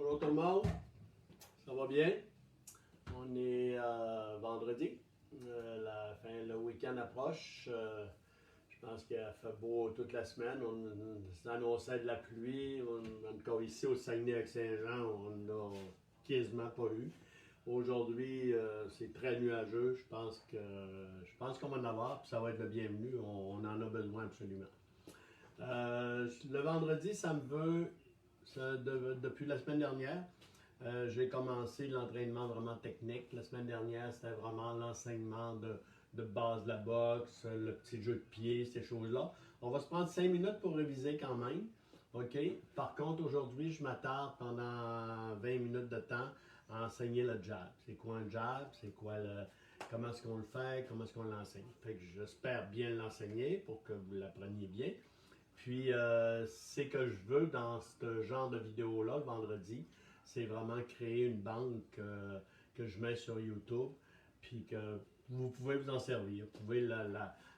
Bonjour tout le monde, ça va bien? On est vendredi, le week-end approche. Je pense qu'il a fait beau toute la semaine. On s'annonçait de la pluie. En tout cas, ici au Saguenay-Lac-Saint-Jean, on n'a quasiment pas eu. Aujourd'hui, c'est très nuageux. Je pense qu'on va en avoir, puis ça va être le bienvenu. On en a besoin absolument. Le vendredi, ça me veut, depuis la semaine dernière, j'ai commencé l'entraînement vraiment technique. La semaine dernière, c'était vraiment l'enseignement de base de la boxe, le petit jeu de pied, ces choses-là. On va se prendre 5 minutes pour réviser quand même. OK? Par contre, aujourd'hui, je m'attarde pendant 20 minutes de temps à enseigner le jab. C'est quoi un jab? C'est quoi comment est-ce qu'on le fait? Comment est-ce qu'on l'enseigne? Fait que j'espère bien l'enseigner pour que vous l'appreniez bien. Puis, c'est que je veux dans ce genre de vidéo-là, le vendredi, c'est vraiment créer une banque que je mets sur YouTube, puis que vous pouvez vous en servir. Vous pouvez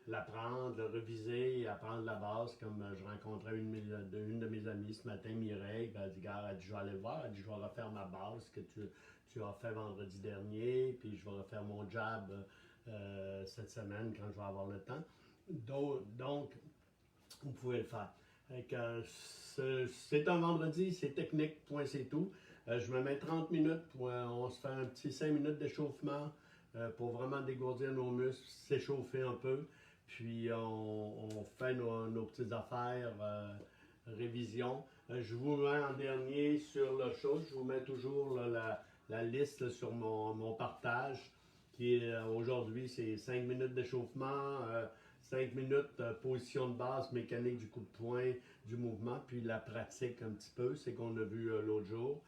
l'apprendre, le réviser, apprendre la base, comme je rencontrais une de mes amies ce matin, Mireille, elle dit, gars, je vais aller le voir, elle dit, je vais refaire ma base que tu as fait vendredi dernier, puis je vais refaire mon jab cette semaine quand je vais avoir le temps. Donc, vous pouvez le faire. C'est un vendredi, c'est technique, point, c'est tout. Je me mets 30 minutes, on se fait un petit 5 minutes d'échauffement pour vraiment dégourdir nos muscles, s'échauffer un peu. Puis on fait nos petites affaires, révision. Je vous mets en dernier sur le show, je vous mets toujours la liste là, sur mon partage, qui est aujourd'hui, c'est 5 minutes d'échauffement. 5 minutes position de base, mécanique du coup de poing, du mouvement, puis la pratique un petit peu, c'est qu'on a vu l'autre jour.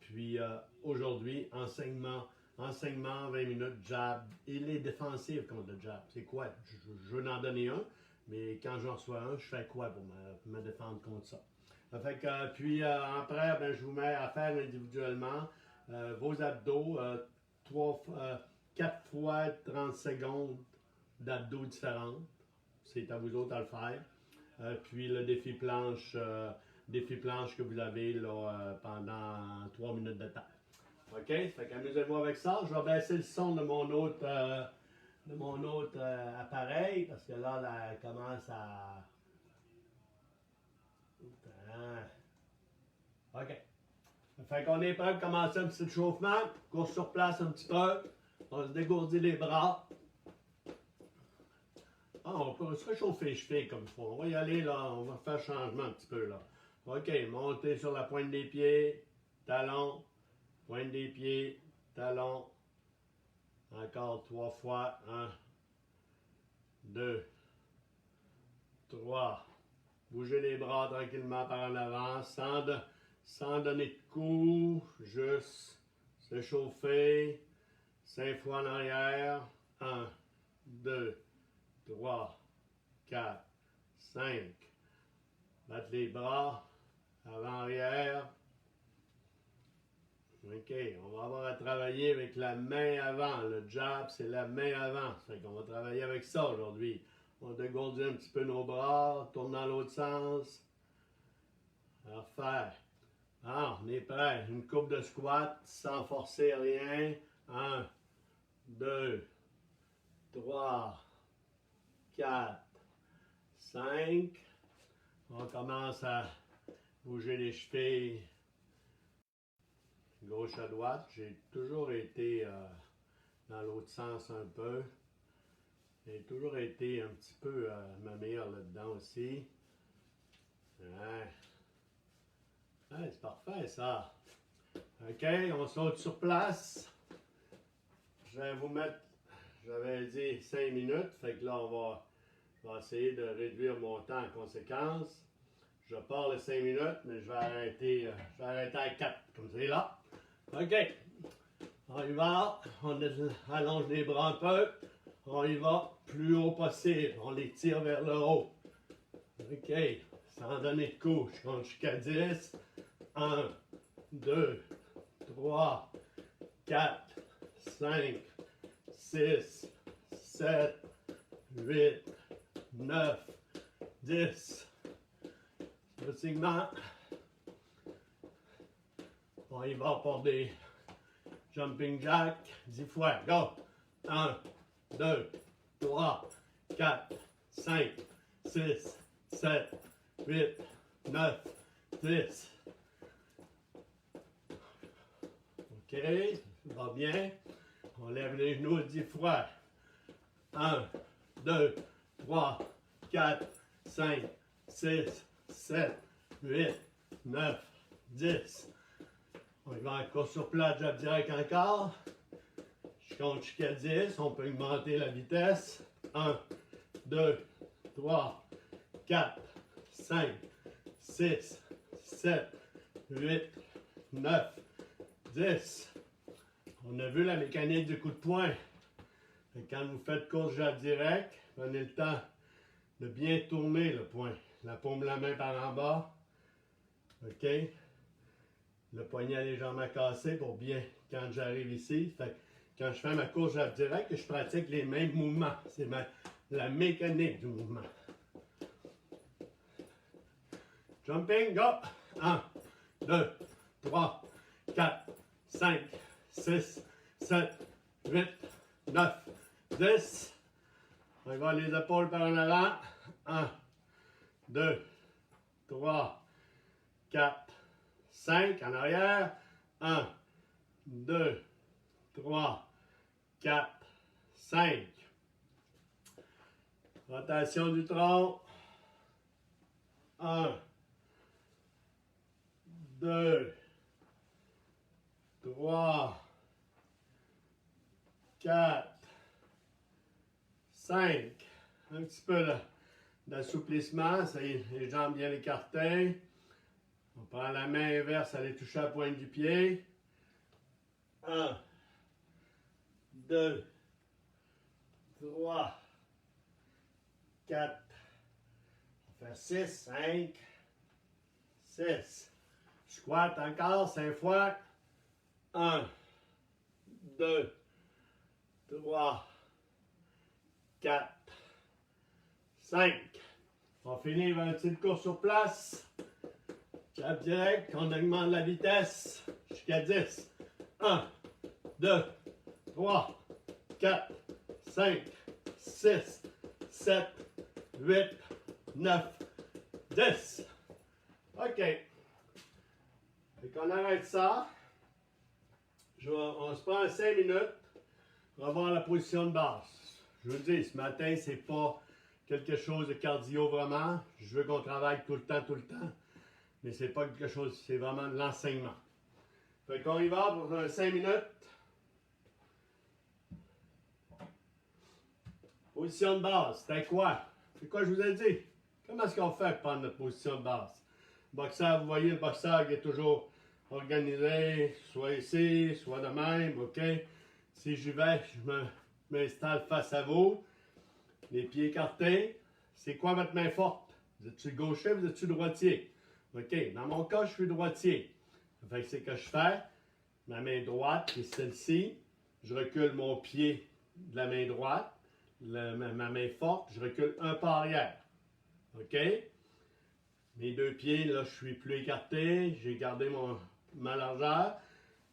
Puis aujourd'hui, enseignement 20 minutes, jab. Il est défensif contre le jab. C'est quoi? Je veux en donner un, mais quand j'en reçois un, je fais quoi pour me défendre contre ça? Fait que, puis après, ben, je vous mets à faire individuellement vos abdos, 4 fois 30 secondes d'abdos différents. C'est à vous autres à le faire. Puis le défi planche que vous avez là, pendant 3 minutes de temps. OK? Fait qu'amusez-vous avec ça. Je vais baisser le son de mon autre, appareil parce que là, elle commence à. OK. Fait qu'on est prêt pour commencer un petit échauffement. Course sur place un petit peu. On se dégourdit les bras. On peut se réchauffer les chevilles comme il faut. On va y aller là, on va faire changement un petit peu là. OK, montez sur la pointe des pieds, talon, pointe des pieds, talon. Encore 3 fois. 1, 2, 3. Bougez les bras tranquillement par en avant, sans donner de coups, juste s'échauffer. 5 fois en arrière. 1, 2, 3, 4, 5. Battre les bras, avant-arrière. OK, on va avoir à travailler avec la main avant. Le jab, c'est la main avant. Ça fait qu'on va travailler avec ça aujourd'hui. On dégourdit un petit peu nos bras, tourne dans l'autre sens. À refaire. Ah, on est prêt. Une coupe de squat sans forcer rien. 1, 2, 3, 4, 5. On commence à bouger les chevilles gauche à droite. J'ai toujours été dans l'autre sens un peu. J'ai toujours été un petit peu ma meilleure là-dedans aussi. Ouais. Ouais, c'est parfait ça. OK, on saute sur place. Je vais vous mettre, j'avais dit 5 minutes. Fait que là, on va essayer de réduire mon temps en conséquence. Je pars les 5 minutes, mais je vais arrêter à 4, comme c'est là. OK. On y va. On allonge les bras un peu. On y va plus haut possible. On les tire vers le haut. OK. Sans donner de coups. Je compte jusqu'à 10. 1, 2, 3, 4, 5, 6, 7, 8, 9, 10. Le segment. On y va pour des jumping jacks 10 fois. Go! 1, 2, 3, 4, 5, 6, 7, 8, 9, 10. OK, ça va bien. On lève les genoux 10 fois. 1, 2, 3, 4, 5, 6, 7, 8, 9, 10. On y va en course sur plate, jab direct encore. Je compte jusqu'à 10. On peut augmenter la vitesse. 1, 2, 3, 4, 5, 6, 7, 8, 9, 10. On a vu la mécanique du coup de poing. Quand vous faites course jab direct, prenez le temps de bien tourner le poing. La paume de la main par en bas. OK? Le poignet légèrement cassé pour bien, quand j'arrive ici. Fait que quand je fais ma course jab direct, je pratique les mêmes mouvements. C'est la mécanique du mouvement. Jumping, go! 1, 2, 3, 4, 5, 6, 7, 8, 9, 10. On va les épaules par en avant. 1, 2, 3, 4, 5 en arrière. 1, 2, 3, 4, 5. Rotation du tronc. 1, 2, 3, 4, 5. Un petit peu d'assouplissement, les jambes bien écartées. On prend la main inverse, aller toucher la pointe du pied. 1, 2, 3, 4, on fait 6, 5, 6. Squat encore, 5 fois. 1, 2, 3, 4, 5. On finit avec une petite course sur place. Jab direct, on augmente la vitesse jusqu'à 10. 1, 2, 3, 4, 5, 6, 7, 8, 9, 10. OK. Fait qu'on arrête ça. On se prend 5 minutes pour avoir la position de base. Je vous dis, ce matin, c'est pas quelque chose de cardio vraiment. Je veux qu'on travaille tout le temps. Mais c'est pas quelque chose, c'est vraiment de l'enseignement. Fait qu'on y va pour 5 minutes. Position de base, c'était quoi? C'est quoi je vous ai dit? Comment est-ce qu'on fait pour prendre notre position de base? Boxeur, vous voyez, le boxeur qui est toujours organisé, soit ici, soit de même, OK? Si j'y vais, je m'installe face à vous, les pieds écartés. C'est quoi votre main forte? Vous êtes-tu gaucher, vous êtes-tu droitier? OK, dans mon cas, je suis droitier. Fait que c'est que je fais, ma main droite, qui est celle-ci, je recule mon pied de la main droite, ma main forte, je recule un pas arrière. OK? Mes deux pieds, là, je suis plus écarté, j'ai gardé ma largeur.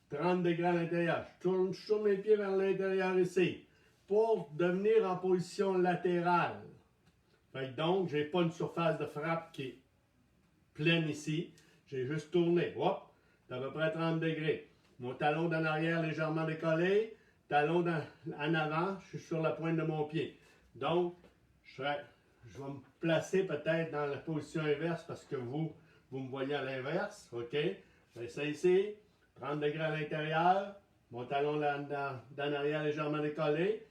30 degrés à l'intérieur. Je tourne mes pieds vers l'intérieur ici pour devenir en position latérale. Fait que donc, je n'ai pas une surface de frappe qui est pleine ici. J'ai juste tourné. Hop, c'est à peu près 30 degrés. Mon talon d'en arrière légèrement décollé. Talon en avant, je suis sur la pointe de mon pied. Donc, je vais me placer peut-être dans la position inverse parce que vous me voyez à l'inverse. OK? J'ai ça ici. 30 degrés à l'intérieur, mon talon d'en arrière légèrement décollé.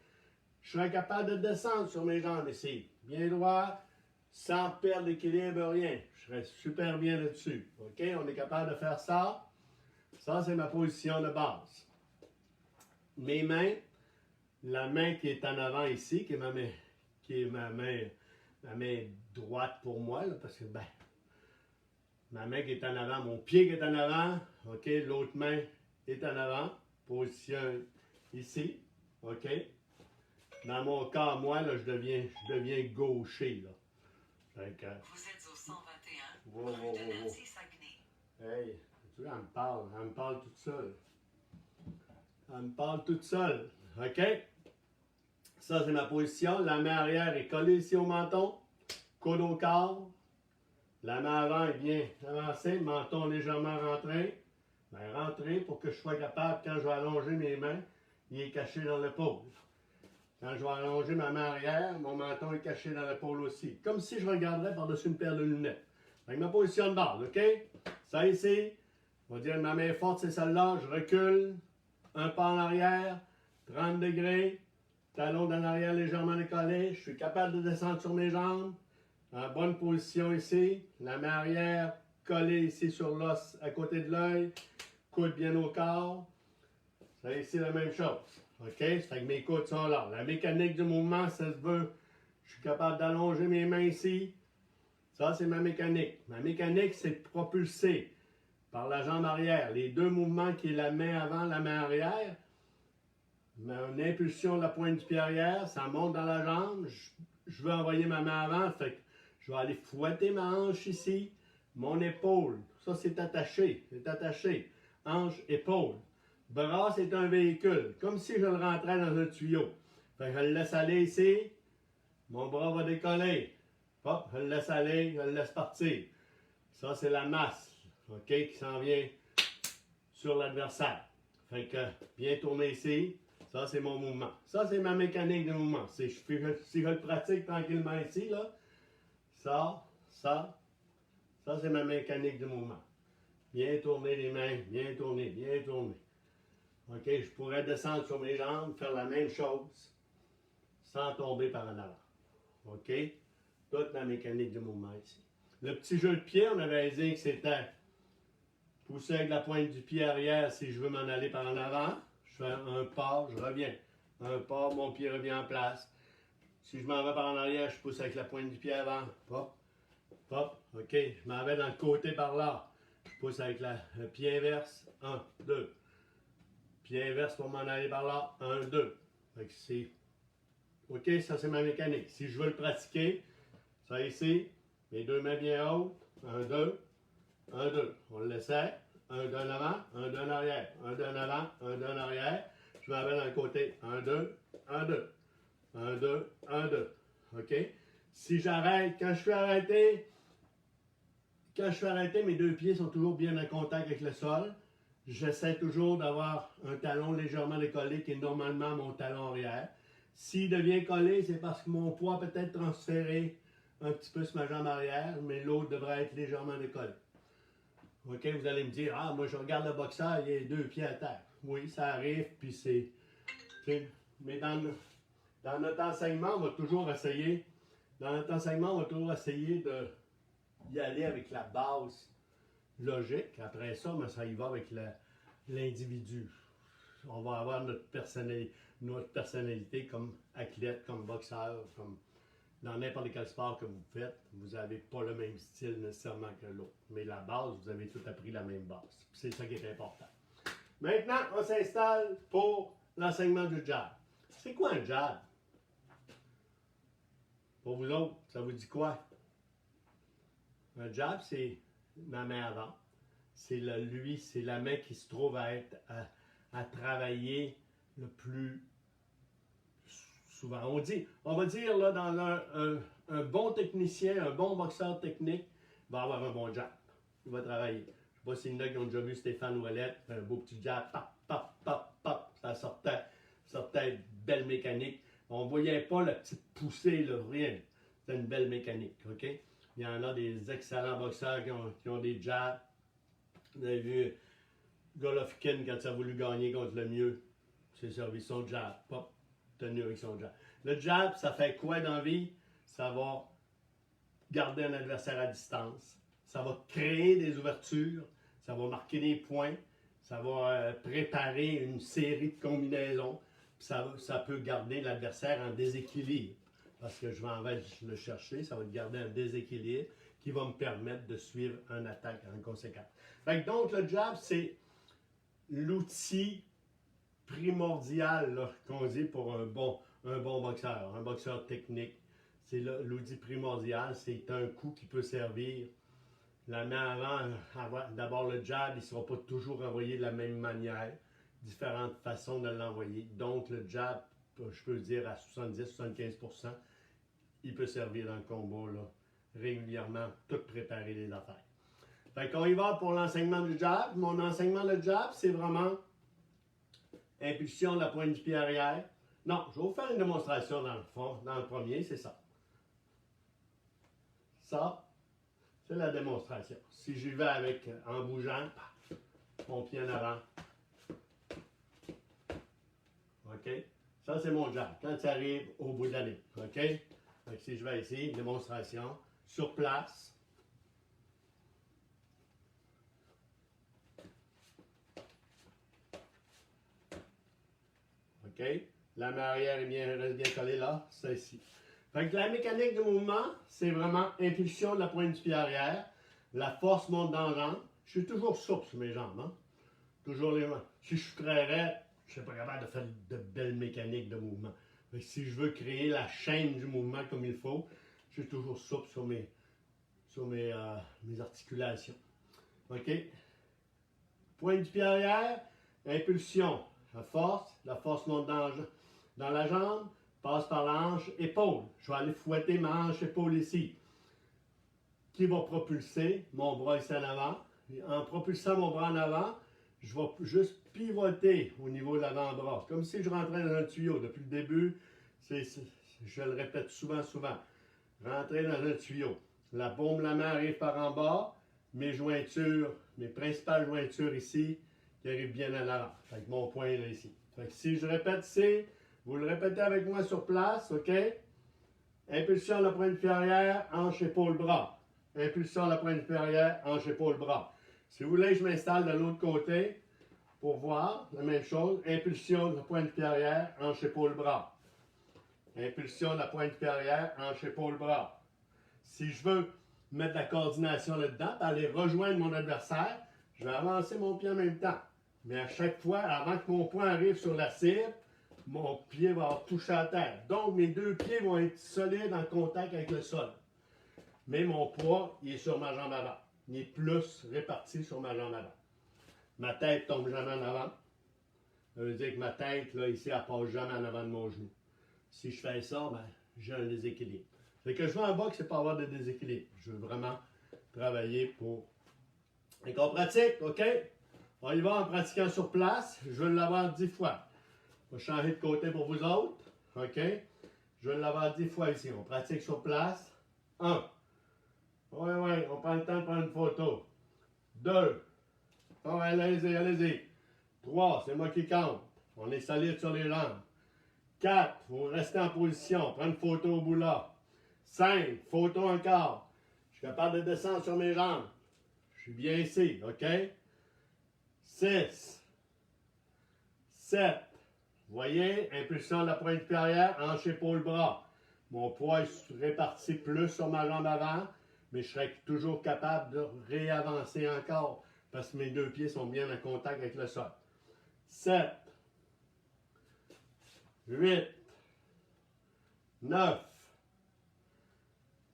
Je serai capable de descendre sur mes jambes ici, bien droit, sans perdre l'équilibre, rien. Je serai super bien là-dessus. OK? On est capable de faire ça. Ça, c'est ma position de base. Mes mains, la main qui est en avant ici, qui est ma main droite pour moi, là, parce que, ma main qui est en avant, mon pied qui est en avant, OK, l'autre main est en avant, position ici, OK. Dans mon cas, moi, là, je deviens gaucher, là. Fait que, Vous êtes au 121, wow, rue de Nancy-Saguenay. Hey, Tu vois, elle me parle toute seule. Elle me parle toute seule. OK? Ça, c'est ma position. La main arrière est collée ici au menton. Coude au corps. La main avant est bien avancée. Menton légèrement rentré. Bien, rentré pour que je sois capable, quand je vais allonger mes mains, il est caché dans l'épaule. Quand je vais allonger ma main arrière, mon menton est caché dans l'épaule aussi. Comme si je regarderais par-dessus une paire de lunettes. Avec ma position de base, OK? Ça ici, on va dire ma main forte, c'est celle-là. Je recule. Un pas en arrière. 30 degrés. Talon d'en arrière légèrement décollé. Je suis capable de descendre sur mes jambes. En bonne position ici. La main arrière collée ici sur l'os à côté de l'œil. Coude bien au corps. Ça ici la même chose. OK? Ça fait que mes coudes sont là. La mécanique du mouvement, ça se veut. Je suis capable d'allonger mes mains ici. Ça, c'est ma mécanique. Ma mécanique, c'est de propulser par la jambe arrière. Les deux mouvements qui est la main avant, la main arrière. Une impulsion de la pointe du pied arrière, ça monte dans la jambe. Je veux envoyer ma main avant, fait que je vais aller fouetter ma hanche ici. Mon épaule, ça c'est attaché, Hanche, épaule. Bras, c'est un véhicule, comme si je le rentrais dans un tuyau. Fait que je le laisse aller ici. Mon bras va décoller. Hop, je le laisse aller, je le laisse partir. Ça, c'est la masse, OK, qui s'en vient sur l'adversaire. Fait que, bien tourner ici. Ça, c'est mon mouvement. Ça, c'est ma mécanique de mouvement. Si je le pratique tranquillement ici, là, ça, c'est ma mécanique de mouvement. Bien tourner les mains, bien tourner, bien tourner. OK, je pourrais descendre sur mes jambes, faire la même chose, sans tomber par en avant. OK? Toute la mécanique du mouvement ici. Le petit jeu de pied, on avait dit que c'était pousser avec la pointe du pied arrière si je veux m'en aller par en avant. Je fais un pas, je reviens. Un pas, mon pied revient en place. Si je m'en vais par en arrière, je pousse avec la pointe du pied avant. Hop, hop, OK. Je m'en vais dans le côté par là. Je pousse avec le pied inverse. 1, 2. Pied inverse pour m'en aller par là. 1, 2. Fait que c'est... OK, ça c'est ma mécanique. Si je veux le pratiquer, ça ici, mes deux mains bien hautes. 1, 2. 1, 2. On le laissait. 1, 2 en avant, 1, 2 en arrière. 1, 2 en avant, 1, 2 en arrière. Je m'en vais dans le côté. 1, 2, 1, 2. 1, 2, 1, 2. OK? Si j'arrête, quand je suis arrêté, mes deux pieds sont toujours bien en contact avec le sol. J'essaie toujours d'avoir un talon légèrement décollé qui est normalement mon talon arrière. S'il devient collé, c'est parce que mon poids peut être transféré un petit peu sur ma jambe arrière, mais l'autre devrait être légèrement décollé. OK, vous allez me dire, ah, moi je regarde le boxeur, il a les deux pieds à terre. Oui, ça arrive, puis c'est... Mais dans notre enseignement, on va toujours essayer, d'y aller avec la base logique. Après ça, mais ça y va avec l'individu. On va avoir notre personnalité comme athlète, comme boxeur, comme dans n'importe quel sport que vous faites. Vous n'avez pas le même style nécessairement que l'autre. Mais la base, vous avez tout appris la même base. C'est ça qui est important. Maintenant, on s'installe pour l'enseignement du jab. C'est quoi un jab? Pour vous autres, ça vous dit quoi? Un jab, c'est ma main avant. C'est la main qui se trouve à travailler le plus souvent. On va dire là, dans un bon technicien, un bon boxeur technique va avoir un bon jab. Il va travailler. Je ne sais pas s'il y en a qui ont déjà vu Stéphane Ouellet, un beau petit jab, pop, pop, pop, pop. Ça sortait belle mécanique. On ne voyait pas la petite poussée, là, rien. C'était une belle mécanique, OK? Il y en a des excellents boxeurs qui ont des jabs. Vous avez vu Golovkin, quand il a voulu gagner contre le mieux, s'est servi son jab. Pop, tenu avec son jab. Le jab, ça fait quoi dans la vie? Ça va garder un adversaire à distance. Ça va créer des ouvertures. Ça va marquer des points. Ça va préparer une série de combinaisons. Ça peut garder l'adversaire en déséquilibre. Parce que je vais en le chercher. Ça va garder un déséquilibre qui va me permettre de suivre une attaque en conséquence. Donc, le jab, c'est l'outil primordial qu'on dit pour un bon boxeur, un boxeur technique. C'est l'outil primordial. C'est un coup qui peut servir la main avant, d'abord le jab, il ne sera pas toujours envoyé de la même manière. Différentes façons de l'envoyer. Donc, le jab, je peux dire à 70-75%, il peut servir dans le combat là, régulièrement, tout préparer les affaires. Fait qu'on y va pour l'enseignement du jab. Mon enseignement de jab, c'est vraiment impulsion de la pointe du pied arrière. Non, je vais vous faire une démonstration dans le fond, dans le premier, c'est ça. Ça, c'est la démonstration. Si j'y vais avec, en bougeant, mon pied en avant. OK? Ça, c'est mon jab. Quand ça arrive au bout de la ligne. OK? Donc, si je vais ici, démonstration, sur place. OK? La main arrière reste bien collée là, ça ici. Fait que la mécanique de mouvement, c'est vraiment impulsion de la pointe du pied arrière. La force monte dans le ventre. Je suis toujours souple sur mes jambes. Hein? Toujours les mains. Si je suis très raide, je ne suis pas capable de faire de belles mécaniques de mouvement. Fait que si je veux créer la chaîne du mouvement comme il faut, je suis toujours souple sur mes articulations. OK? Pointe du pied arrière, impulsion. La force monte dans la jambe, passe par la hanche, épaule. Je vais aller fouetter ma hanche, épaule ici. Qui va propulser mon bras ici en avant. En propulsant mon bras en avant, je vais juste pivoter au niveau de l'avant-bras. Comme si je rentrais dans un tuyau. Depuis le début, je le répète souvent. Rentrer dans un tuyau. La paume de la main arrive par en bas. Mes jointures, mes principales jointures ici, qui arrivent bien en avant. Avec mon poing là ici. Fait que si je répète ici, vous le répétez avec moi sur place, OK? Impulsion à la pointe du pied arrière, hanche, épaule, bras. Impulsion à la pointe du pied arrière, hanche, épaule, bras. Si vous voulez, je m'installe de l'autre côté pour voir la même chose. Impulsion de la pointe du pied arrière, hanche, épaule, bras. Impulsion de la pointe du pied arrière, hanche, épaule, bras. Si je veux mettre de la coordination là-dedans, aller rejoindre mon adversaire, je vais avancer mon pied en même temps. Mais à chaque fois, avant que mon poing arrive sur la cible, mon pied va toucher à terre. Donc, mes deux pieds vont être solides en contact avec le sol. Mais mon poids, il est sur ma jambe avant. Il est plus réparti sur ma jambe avant. Ma tête tombe jamais en avant. Ça veut dire que ma tête, là, ici, elle passe jamais en avant de mon genou. Si je fais ça, ben, j'ai un déséquilibre. Fait que je veux en boxe, c'est pas avoir de déséquilibre. Je veux vraiment travailler pour... Et qu'on pratique, OK? On y va en pratiquant sur place. Je veux l'avoir 10 fois. Je vais changer de côté pour vous autres. OK? Je veux l'avoir 10 fois ici. On pratique sur place. 1. Oui, on prend le temps de prendre une photo. 2. Oh, allez-y. 3, c'est moi qui compte. On est solide sur les jambes. 4, vous restez en position. Prends une photo au bout là. 5, photo encore. Je suis capable de descendre sur mes jambes. Je suis bien ici, OK? 6, 7. Vous voyez, impulsion de la pointe du pied arrière, hanche, épaule, bras. Mon poids est réparti plus sur ma jambe avant, mais je serai toujours capable de réavancer encore parce que mes deux pieds sont bien en contact avec le sol. 7, 8, 9,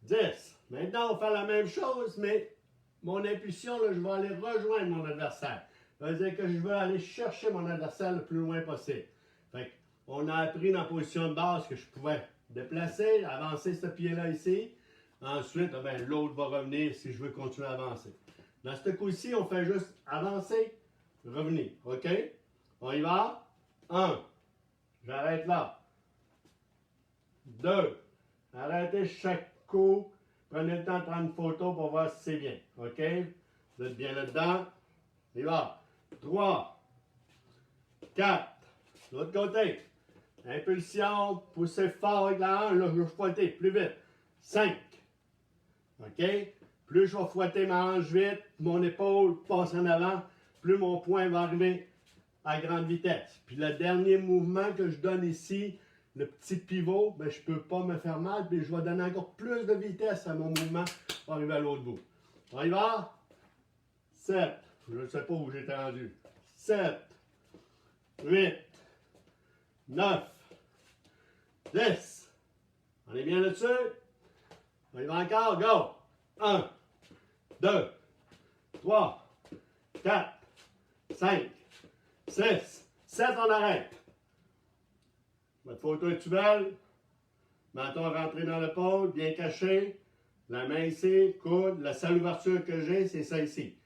10. Maintenant, on fait la même chose, mais mon impulsion, là, je vais aller rejoindre mon adversaire. Ça veut dire que je veux aller chercher mon adversaire le plus loin possible. Fait on a appris dans la position de base que je pouvais déplacer, avancer ce pied-là ici. Ensuite, ben, l'autre va revenir si je veux continuer à avancer. Dans ce coup-ci, on fait juste avancer, revenir. OK? On y va. 1. J'arrête là. 2. Arrêtez chaque coup. Prenez le temps de prendre une photo pour voir si c'est bien. OK? Vous êtes bien là-dedans. On y va. 3. 4. De l'autre côté. Impulsion. Poussez fort avec la hanche. Là, je vais fouetter plus vite. 5. OK? Plus je vais fouetter ma hanche vite, mon épaule passe en avant, plus mon poing va arriver à grande vitesse. Puis le dernier mouvement que je donne ici, le petit pivot, ben, je ne peux pas me faire mal, puis je vais donner encore plus de vitesse à mon mouvement pour arriver à l'autre bout. On y va? 7. Je ne sais pas où j'étais rendu. 7. 8. 9. 10. On est bien là-dessus? On y va encore? Go! 1, 2, 3, 4, 5, 6, 7, on arrête. Votre photo est belle. Menton rentré dans l'épaule, bien caché. La main ici, coude. La seule ouverture que j'ai, c'est ça ici.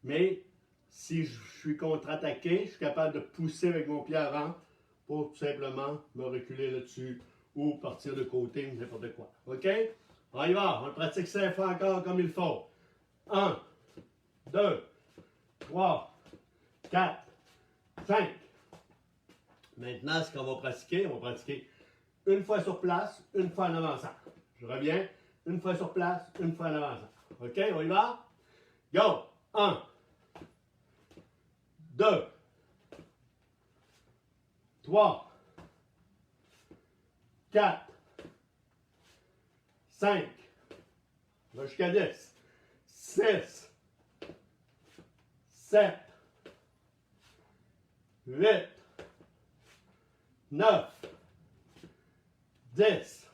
Mais si je suis contre-attaqué, je suis capable de pousser avec mon pied avant pour tout simplement me reculer là-dessus ou partir de côté, n'importe quoi. OK? On y va. On pratique 5 fois encore comme il faut. 1, 2, 3, 4, 5. Maintenant, ce qu'on va pratiquer, on va pratiquer une fois sur place, une fois en avançant. Je reviens. Une fois sur place, une fois en avançant. OK? On y va? Go! 1, 2, 3, 4, 5, va jusqu'à 10, 6, 7, 8, 9, 10.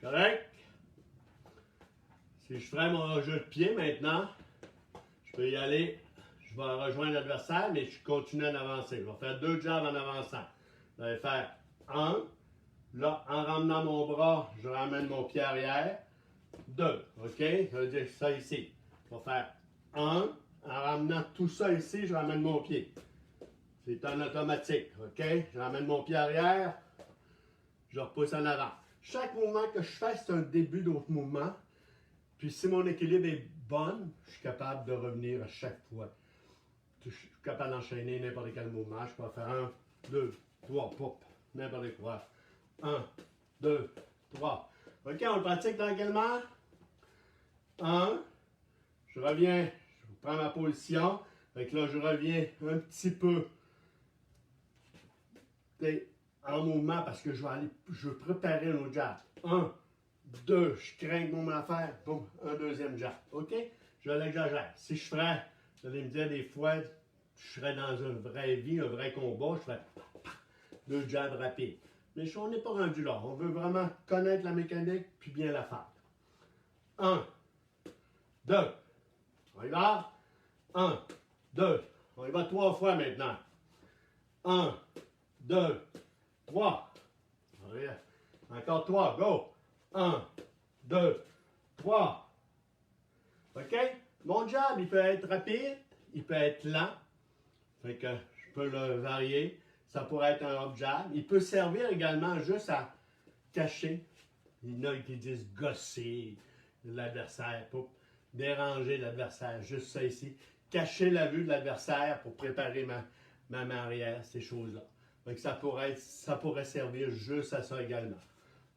Correct? Si je ferais mon jeu de pied maintenant, je peux y aller, je vais rejoindre l'adversaire, mais je continue à avancer. Je vais faire 2 jabs en avançant. Je vais faire 1. Là, en ramenant mon bras, je ramène mon pied arrière. 2. OK? Je vais dire ça ici. Je vais faire 1. En ramenant tout ça ici, je ramène mon pied. C'est en automatique. OK? Je ramène mon pied arrière. Je repousse en avant. Chaque mouvement que je fais, c'est un début d'autre mouvement. Puis si mon équilibre est bon, je suis capable de revenir à chaque fois. Je suis capable d'enchaîner n'importe quel mouvement. Je peux faire 1, 2, 3, pop, n'importe quoi. 1, 2, 3. OK, on le pratique tranquillement. 1, je reviens, je prends ma position. Fait que là, je reviens un petit peu en mouvement parce que je veux préparer un autre jab. 1, 2, je crains mon affaire. Boum, un deuxième jab. OK? Je l'exagère. Si je ferais, vous allez me dire des fois, je serais dans une vraie vie, un vrai combat, je ferais 2 jabs rapides. Mais on n'est pas rendu là. On veut vraiment connaître la mécanique puis bien la faire. 1, 2, on y va. 1, 2, on y va 3 fois maintenant. 1, 2, 3. Encore 3, go. 1, 2, 3. OK? Mon jab, il peut être rapide, il peut être lent. Fait que je peux le varier. Ça pourrait être un up jab. Il peut servir également juste à cacher. Il y en a qui disent gosser l'adversaire pour déranger l'adversaire. Juste ça ici. Cacher la vue de l'adversaire pour préparer ma main arrière, ces choses-là. Donc ça pourrait servir juste à ça également.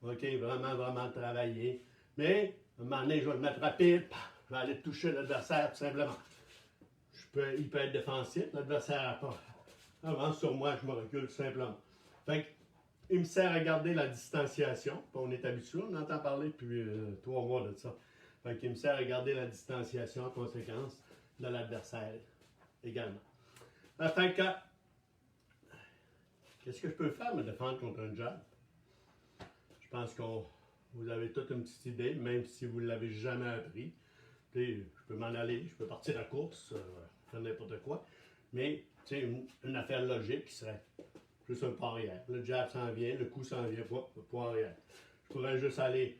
OK? Vraiment, vraiment travailler. Mais, à un moment donné, je vais le mettre rapide. Je vais aller toucher l'adversaire tout simplement. Il peut être défensif. L'adversaire avance sur moi, je me recule tout simplement. Fait que, il me sert à garder la distanciation. On est habitué, on entend parler depuis 3 mois de ça. Fait qu'il me sert à garder la distanciation en conséquence de l'adversaire également. Fait que, qu'est-ce que je peux faire me défendre contre un jab? Je pense que vous avez toute une petite idée, même si vous ne l'avez jamais appris. Puis, je peux m'en aller, je peux partir à course, faire n'importe quoi. Mais, tu sais, une affaire logique qui serait juste un pas arrière. Le jab s'en vient, le coup s'en vient, pas arrière. Je pourrais juste aller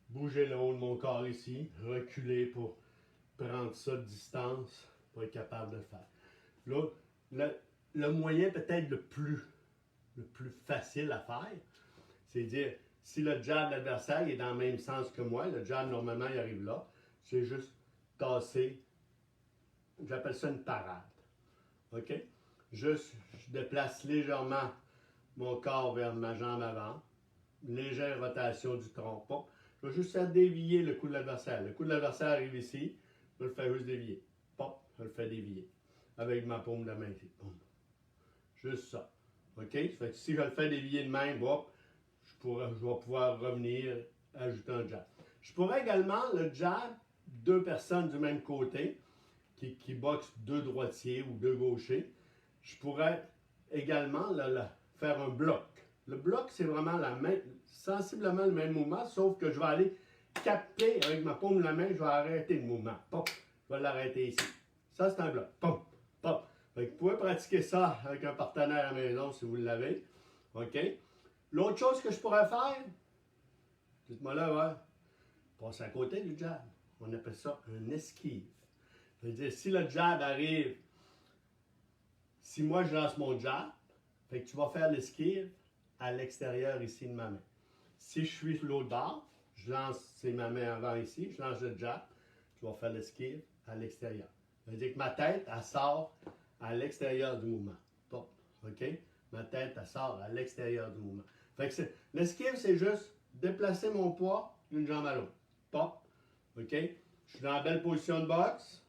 bouger le haut de mon corps ici, reculer pour prendre ça de distance, pour être capable de le faire. Là, le moyen peut-être le plus facile à faire, c'est dire, si le jab de l'adversaire est dans le même sens que moi, le jab normalement il arrive là, c'est juste tasser, j'appelle ça une parade. OK? Juste, je déplace légèrement mon corps vers ma jambe avant, une légère rotation du tronc. Bon, je vais juste faire dévier le cou de l'adversaire. Le cou de l'adversaire arrive ici, je le fais juste dévier. Bon, je le fais dévier. Avec ma paume de main ici. Boum. Juste ça. OK? Fait que si je le fais dévier de main, bon, je vais pouvoir revenir, ajouter un jab. Je pourrais également le jab, 2 personnes du même côté, qui boxent 2 droitiers ou 2 gauchers. Je pourrais également faire un bloc. Le bloc, c'est vraiment sensiblement le même mouvement, sauf que je vais aller capter avec ma paume de la main, je vais arrêter le mouvement. Pop, je vais l'arrêter ici. Ça, c'est un bloc. Pop, pop. Fait que vous pouvez pratiquer ça avec un partenaire à la maison si vous l'avez. OK? L'autre chose que je pourrais faire, dites-moi là, ouais, passe à côté du jab. On appelle ça un esquive. Ça veut dire, si le jab arrive, si moi je lance mon jab, fait que tu vas faire l'esquive à l'extérieur ici de ma main. Si je suis sur l'autre bord, je lance, c'est ma main avant ici, je lance le jab, je vais faire l'esquive à l'extérieur. Ça veut dire que ma tête, elle sort à l'extérieur du mouvement. Pop, OK? Ma tête, elle sort à l'extérieur du mouvement. Fait que l'esquive, c'est juste déplacer mon poids d'une jambe à l'autre. Pop, OK? Je suis dans la belle position de boxe.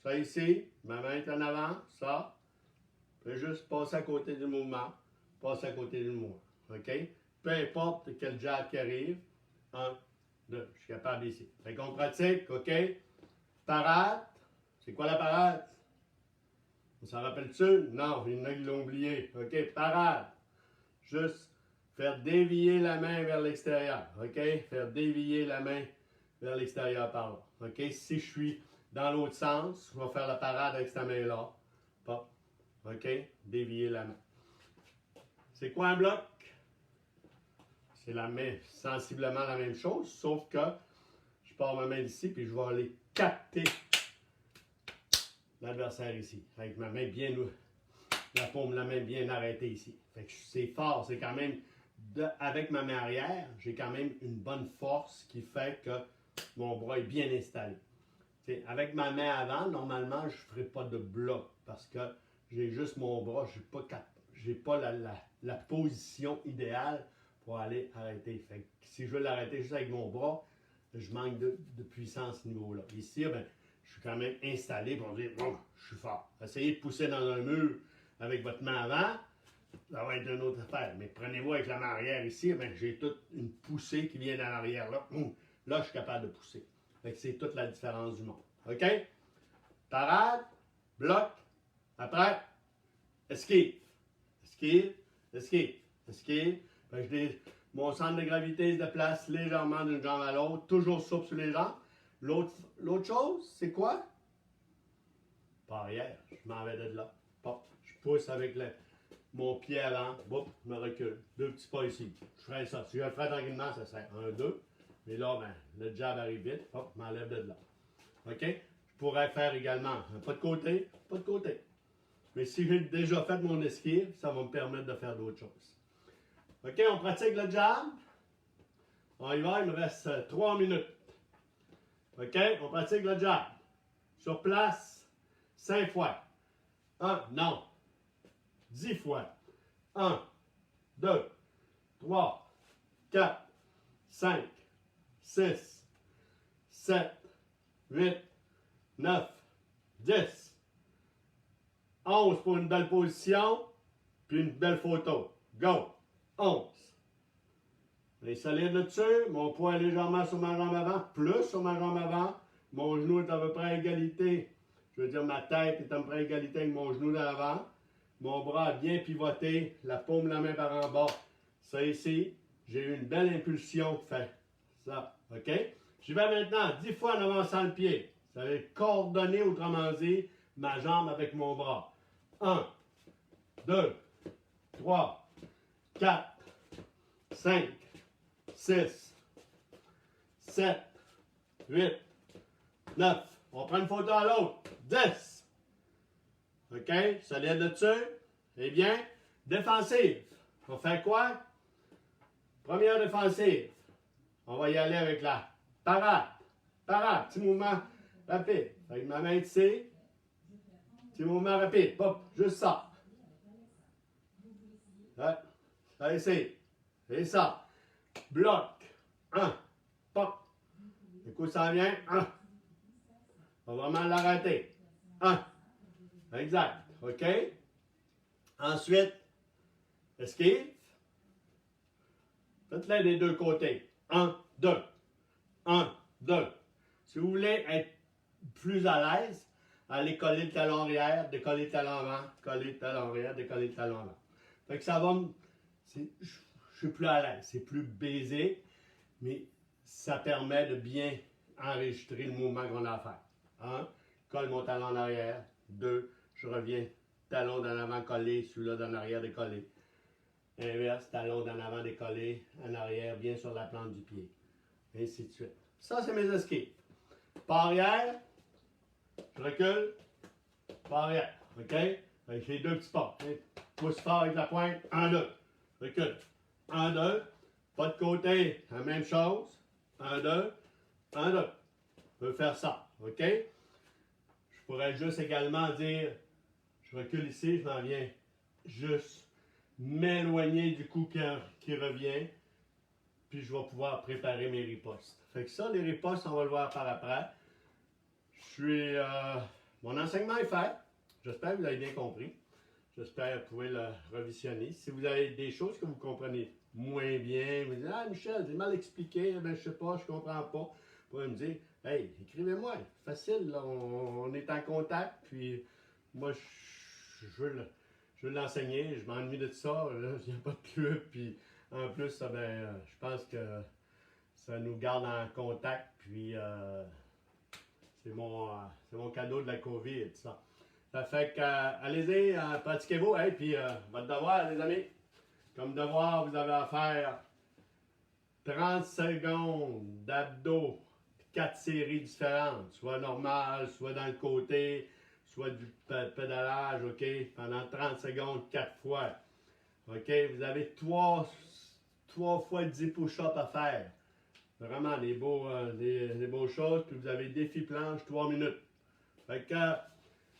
Ça ici, ma main est en avant, ça. Je vais juste passer à côté du mouvement, passer à côté du mouvement. OK? Peu importe quel jab qui arrive. 1, 2, je suis capable ici. Fait qu'on pratique, OK? Parade. C'est quoi la parade? On s'en rappelle-tu? Non, il y en a qui l'ont oublié. OK? Parade. Juste faire dévier la main vers l'extérieur. OK? Faire dévier la main vers l'extérieur par là. OK? Si je suis dans l'autre sens, je vais faire la parade avec cette main-là. Pop. OK? Dévier la main. C'est quoi un bloc? C'est sensiblement la même chose, sauf que je pars ma main d'ici, puis je vais aller capter l'adversaire ici. Avec ma main bien, la paume de la main bien arrêtée ici. Fait que c'est fort, c'est quand même, avec ma main arrière, j'ai quand même une bonne force qui fait que mon bras est bien installé. T'sais, avec ma main avant, normalement, je ne ferai pas de bloc parce que j'ai juste mon bras, je n'ai pas la position idéale pour aller arrêter. Fait que si je veux l'arrêter juste avec mon bras, je manque de puissance à ce niveau-là. Ici, ben, je suis quand même installé pour dire, bon, je suis fort. Essayez de pousser dans un mur avec votre main avant, ça va être une autre affaire. Mais prenez-vous avec la main arrière ici, ben, j'ai toute une poussée qui vient dans l'arrière là. Là, je suis capable de pousser. Fait que c'est toute la différence du monde. OK? Parade, bloc, après, esquive. Esquive, esquive, esquive. Fait que mon centre de gravité se déplace légèrement d'une jambe à l'autre, toujours souple sur les jambes. L'autre chose, c'est quoi? Pas arrière, je m'en vais de là. Pop, je pousse avec mon pied avant, hop, je me recule. 2 petits pas ici. Je ferai ça. Si je le ferai tranquillement, ça serait 1, 2. Mais là, ben, le jab arrive vite, hop, je m'enlève de là. OK? Je pourrais faire également un pas de côté, pas de côté. Mais si j'ai déjà fait mon esquive, ça va me permettre de faire d'autres choses. OK, on pratique le jab. On y va, il me reste 3 minutes. OK, on pratique le jab. Sur place, 5 fois. 1, non. 10 fois. 1, 2, 3, 4, 5, 6, 7, 8, 9, 10. 11 pour une belle position, puis une belle photo. Go! 11. Les solides là-dessus, mon poids est légèrement sur ma jambe avant, plus sur ma jambe avant. Mon genou est à peu près à égalité. Je veux dire, ma tête est à peu près à égalité avec mon genou d'avant. Mon bras a bien pivoté, la paume de la main par en bas. Ça ici, j'ai eu une belle impulsion pour faire ça. OK? Je vais maintenant 10 fois en avançant le pied. Ça va être coordonné, autrement dit, ma jambe avec mon bras. 1, 2, 3, 4, 5, 6, 7, 8, 9. On prend une photo à l'autre. 10. OK? Solide dessus. Eh bien, défensive. On va faire quoi? Première défensive. On va y aller avec la parade. Parade. Petit mouvement rapide. Avec ma main ici. Petit mouvement rapide. Hop, juste ça. Ouais. Ça ici. Et ça. Bloc. 1. Pop. Du coup, ça vient. 1. On va vraiment l'arrêter. 1. Exact. OK? Ensuite, esquive. Faites-le des deux côtés. 1, 2. 1, 2. Si vous voulez être plus à l'aise, allez coller le talon arrière, décoller le talon avant, coller le talon arrière, décoller le talon avant. Fait que ça va me... Je suis plus à l'aise. C'est plus baisé, mais ça permet de bien enregistrer le mouvement qu'on a à faire. 1. Colle mon talon en arrière. 2. Je reviens, talon d'en avant collé, celui-là d'en arrière décollé. Inverse, talon d'en avant décollé, en arrière, bien sur la plante du pied. Et ainsi de suite. Ça, c'est mes escapes. Pas arrière, je recule, pas arrière. OK? Avec les deux petits pas. Pousse fort avec la pointe. 1, 2. Recule. 1, 2. Pas de côté. La même chose. 1, 2. 1, 2. On peut faire ça. OK? Je pourrais juste également dire, je recule ici, je m'en viens juste m'éloigner du coup qui revient. Puis je vais pouvoir préparer mes ripostes. Fait que ça, les ripostes, on va le voir par après. Mon enseignement est fait. J'espère que vous avez bien compris. J'espère que vous pouvez le revisionner. Si vous avez des choses que vous comprenez moins bien, vous dites, ah Michel, j'ai mal expliqué, ben, je sais pas, je comprends pas. Vous pouvez me dire, hey, écrivez-moi, facile, là, on est en contact, puis moi, je veux l'enseigner, je m'ennuie de ça, il n'y a pas de club, puis en plus, je pense que ça nous garde en contact, puis c'est mon cadeau de la COVID, ça. Ça fait que, allez-y, pratiquez-vous. Hey, puis, votre devoir, les amis, comme devoir, vous avez à faire 30 secondes d'abdos, 4 séries différentes, soit normales, soit dans le côté, soit du pédalage, OK, pendant 30 secondes, 4 fois. OK, vous avez 3 fois 10 push-ups à faire. Vraiment des beaux choses, puis vous avez défi planche, 3 minutes. Fait que,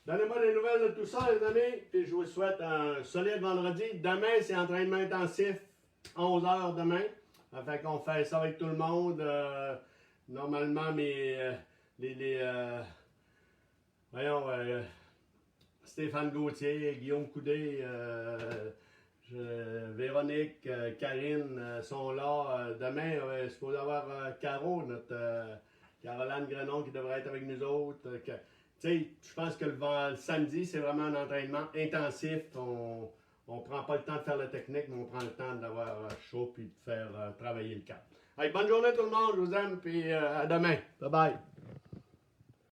donnez-moi des nouvelles de tout ça, les amis, puis je vous souhaite un solide vendredi. Demain, c'est entraînement intensif, 11 heures demain. Fait qu'on fait ça avec tout le monde. Normalement, Stéphane Gauthier, Guillaume Coudé, Véronique, Karine sont là. Demain, il est supposé avoir Caro, notre Caroline Grenon qui devrait être avec nous autres. Je pense que le samedi, c'est vraiment un entraînement intensif. On ne prend pas le temps de faire la technique, mais on prend le temps d'avoir chaud et de faire travailler le cap. Allez, bonne journée tout le monde, je vous aime, puis à demain. Bye bye.